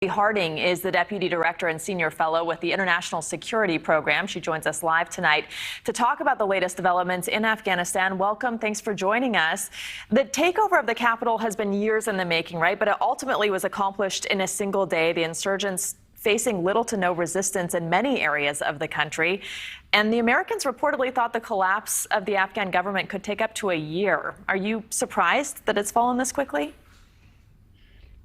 Harding is the Deputy Director and Senior Fellow with the International Security Program. She joins us live tonight to talk about the latest developments in Afghanistan. Welcome. Thanks for joining us. The takeover of the capital has been years in the making, right? But it ultimately was accomplished in a single day. The insurgents facing little to no resistance in many areas of the country. And the Americans reportedly thought the collapse of the Afghan government could take up to a year. Are you surprised that it's fallen this quickly?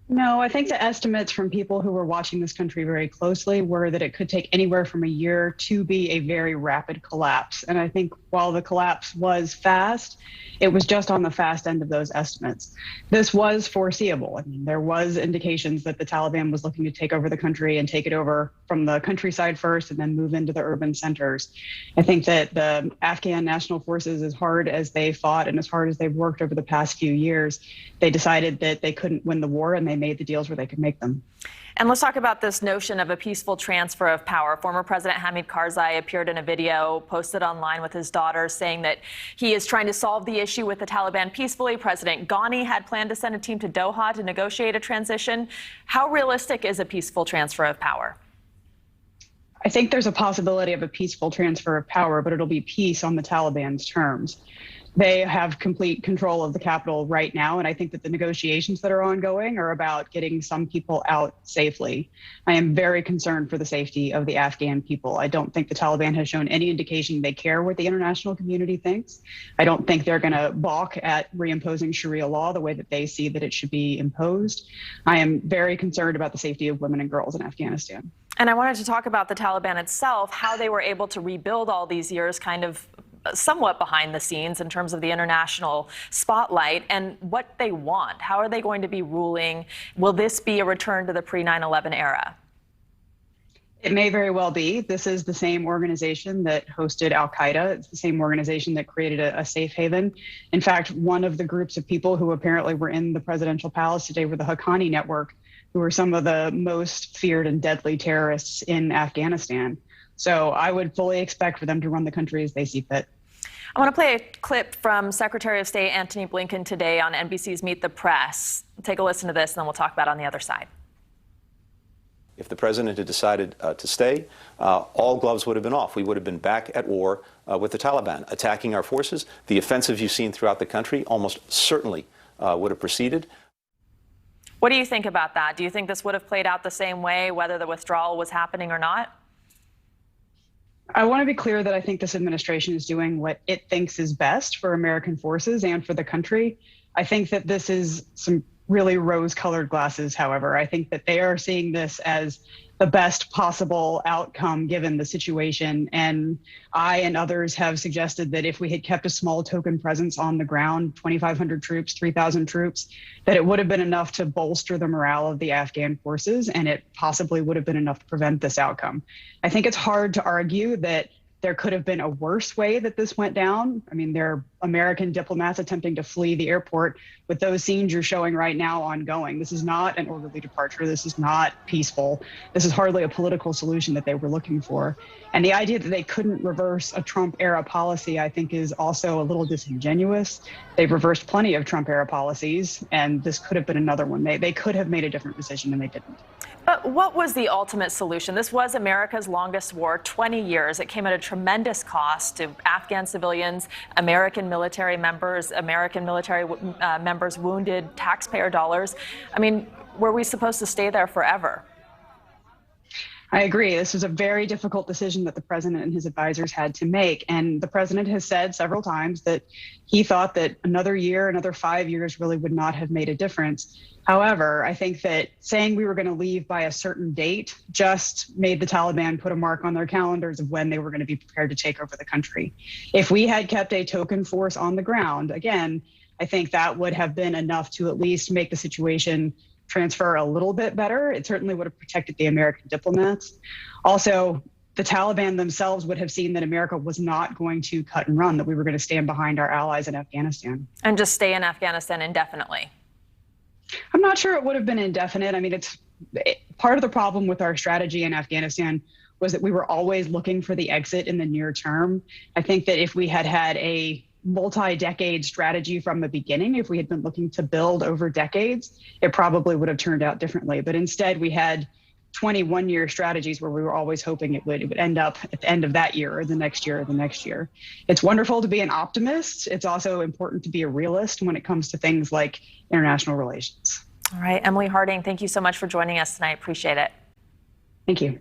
No, I think the estimates from people who were watching this country very closely were that it could take anywhere from a year to be a very rapid collapse. And I think while the collapse was fast, it was just on the fast end of those estimates. This was foreseeable. I mean, there was indications that the Taliban was looking to take over the country and take it over from the countryside first and then move into the urban centers. I think that the Afghan National Forces, as hard as they fought and as hard as they've worked over the past few years, they decided that they couldn't win the war and they made the deals where they could make them. And let's talk about this notion of a peaceful transfer of power. Former President Hamid Karzai appeared in a video posted online with his daughter saying that he is trying to solve the issue with the Taliban peacefully. President Ghani had planned to send a team to Doha to negotiate a transition. How realistic is a peaceful transfer of power? I think there's a possibility of a peaceful transfer of power, but it'll be peace on the Taliban's terms. They have complete control of the capital right now, and I think that the negotiations that are ongoing are about getting some people out safely. I am very concerned for the safety of the Afghan people. I don't think the Taliban has shown any indication they care what the international community thinks. I don't think they're going to balk at reimposing Sharia law the way that they see that it should be imposed. I am very concerned about the safety of women and girls in Afghanistan. And I wanted to talk about the Taliban itself, how they were able to rebuild all these years kind of somewhat behind the scenes in terms of the international spotlight, and what they want. How are they going to be ruling? Will this be a return to the pre-9/11 era? It may very well be. This is the same organization that hosted al-Qaeda. It's the same organization that created a safe haven. In fact, one of the groups of people who apparently were in the presidential palace today were the Haqqani Network, who are some of the most feared and deadly terrorists in Afghanistan. So I would fully expect for them to run the country as they see fit. I want to play a clip from Secretary of State Antony Blinken today on NBC's Meet the Press. Take a listen to this, and then we'll talk about it on the other side. If the president had decided to stay, all gloves would have been off. We would have been back at war with the Taliban, attacking our forces. The offensive you've seen throughout the country almost certainly would have proceeded. What do you think about that? Do you think this would have played out the same way, whether the withdrawal was happening or not? I want to be clear that I think this administration is doing what it thinks is best for American forces and for the country. I think that this is some really rose-colored glasses, however. I think that they are seeing this as the best possible outcome given the situation. And I and others have suggested that if we had kept a small token presence on the ground, 2,500 troops, 3,000 troops, that it would have been enough to bolster the morale of the Afghan forces, and it possibly would have been enough to prevent this outcome. I think it's hard to argue that there could have been a worse way that this went down. I mean, there are American diplomats attempting to flee the airport, with those scenes you're showing right now ongoing. This is not an orderly departure. This is not peaceful. This is hardly a political solution that they were looking for. And the idea that they couldn't reverse a Trump-era policy, I think, is also a little disingenuous. They've reversed plenty of Trump-era policies, and this could have been another one. They could have made a different decision, and they didn't. But what was the ultimate solution? This was America's longest war, 20 years. It came at a tremendous cost to Afghan civilians, American military members, members wounded, taxpayer dollars. I mean, were we supposed to stay there forever? I agree. This was a very difficult decision that the president and his advisors had to make. And the president has said several times that he thought that another year, another 5 years really would not have made a difference. However, I think that saying we were going to leave by a certain date just made the Taliban put a mark on their calendars of when they were going to be prepared to take over the country. If we had kept a token force on the ground, again, I think that would have been enough to at least make the situation transfer a little bit better. It certainly would have protected the American diplomats. Also, the Taliban themselves would have seen that America was not going to cut and run, that we were going to stand behind our allies in Afghanistan. And just stay in Afghanistan indefinitely. I'm not sure it would have been indefinite. I mean, part of the problem with our strategy in Afghanistan was that we were always looking for the exit in the near term. I think that if we had had a multi-decade strategy from the beginning, if we had been looking to build over decades, it probably would have turned out differently. But instead, we had 21-year strategies where we were always hoping it would end up at the end of that year or the next year or the next year. It's wonderful to be an optimist. It's also important to be a realist when it comes to things like international relations. All right, Emily Harding, thank you so much for joining us tonight. Appreciate it. Thank you.